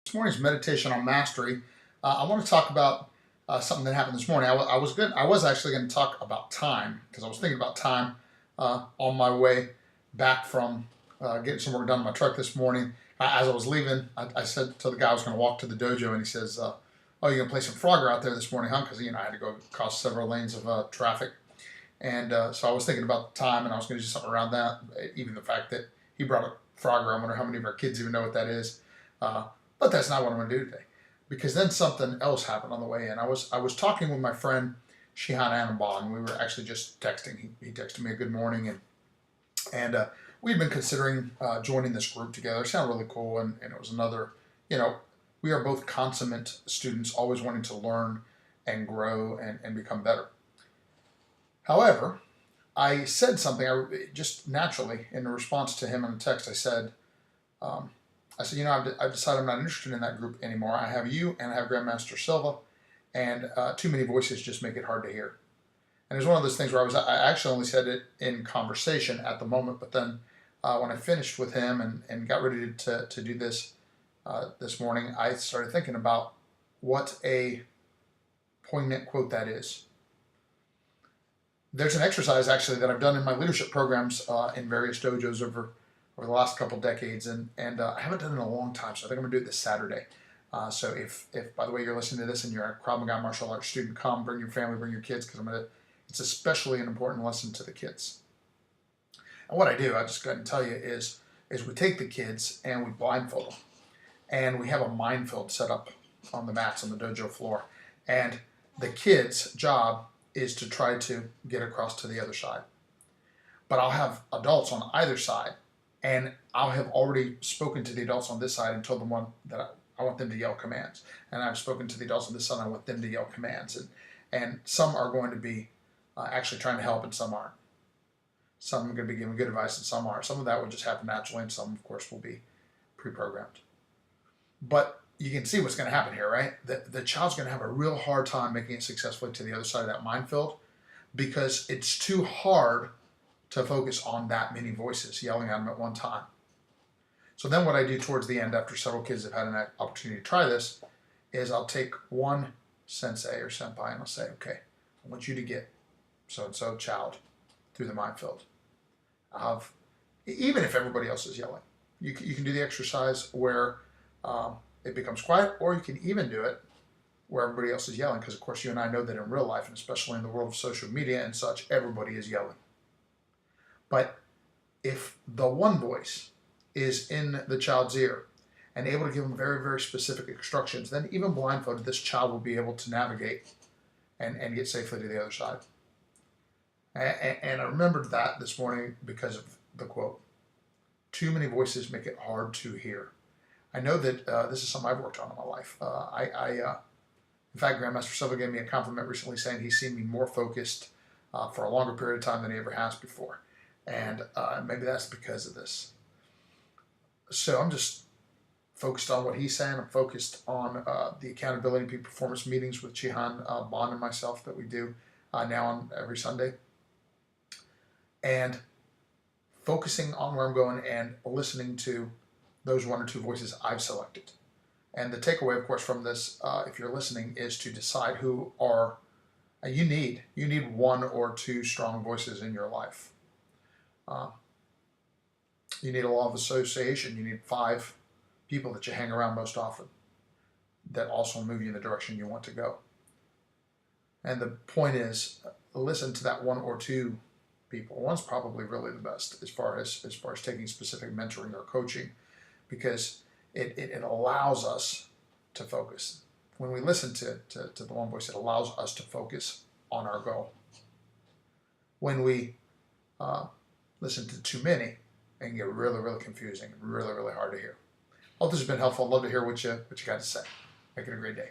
This morning's meditation on mastery. I want to talk about something that happened this morning. I was actually going to talk about time because I was thinking about time on my way back from getting some work done in my truck this morning. As I was leaving, I said to the guy I was going to walk to the dojo, and he says, "Oh, you're going to play some Frogger out there this morning, huh?" Because I had to go across several lanes of traffic, and so I was thinking about the time, and I was going to do something around that. Even the fact that he brought up Frogger, I wonder how many of our kids even know what that is. But that's not what I'm going to do today, because then something else happened on the way in. I was talking with my friend Shihan and we were actually just texting. He texted me a good morning, and we'd been considering joining this group together. It sounded really cool, and it was another, we are both consummate students, always wanting to learn and grow and become better. However, I said something, just naturally, in response to him in a text. I said, I've decided I'm not interested in that group anymore. I have you and I have Grandmaster Silva, and too many voices just make it hard to hear. And it was one of those things where I actually only said it in conversation at the moment, but then when I finished with him and got ready to do this this morning, I started thinking about what a poignant quote that is. There's an exercise actually that I've done in my leadership programs in various dojos over the last couple decades, and I haven't done it in a long time, so I think I'm going to do it this Saturday. So if by the way you're listening to this and you're a Krav Maga martial arts student, come, bring your family, bring your kids, because it's especially an important lesson to the kids. And what I do, I'll just go ahead and tell you, is we take the kids and we blindfold them, and we have a minefield set up on the mats on the dojo floor, and the kids' job is to try to get across to the other side. But I'll have adults on either side, and I'll have already spoken to the adults on this side and told them that I want them to yell commands. And I've spoken to the adults on this side and I want them to yell commands. And some are going to be actually trying to help, and some aren't. Some are going to be giving good advice and some aren't. Some of that will just happen naturally, and some, of course, will be pre-programmed. But you can see what's going to happen here, right? The child's going to have a real hard time making it successfully to the other side of that minefield, because it's too hard to focus on that many voices yelling at them at one time. So then what I do towards the end, after several kids have had an opportunity to try this, is I'll take one sensei or senpai and I'll say, okay, I want you to get so-and-so child through the minefield. Even if everybody else is yelling, you can do the exercise where it becomes quiet, or you can even do it where everybody else is yelling, because of course you and I know that in real life, and especially in the world of social media and such, everybody is yelling. But if the one voice is in the child's ear and able to give them very, very specific instructions, then even blindfolded, this child will be able to navigate and get safely to the other side. And I remembered that this morning because of the quote. Too many voices make it hard to hear. I know that this is something I've worked on in my life. In fact, Grandmaster Silva gave me a compliment recently saying he's seen me more focused for a longer period of time than he ever has before. And maybe that's because of this. So I'm just focused on what he's saying. I'm focused on the accountability and peak performance meetings with Shihan, Bond, and myself that we do now on every Sunday. And focusing on where I'm going and listening to those one or two voices I've selected. And the takeaway, of course, from this, if you're listening, is to decide who are you need one or two strong voices in your life. You need a law of association. You need 5 people that you hang around most often that also move you in the direction you want to go. And the point is, listen to that one or two people. One's probably really the best as far as taking specific mentoring or coaching, because it allows us to focus. When we listen to the one voice, it allows us to focus on our goal. When we listen to too many, it can get really, really confusing, really, really hard to hear. Hope this has been helpful. I'd love to hear what you got to say. Make it a great day.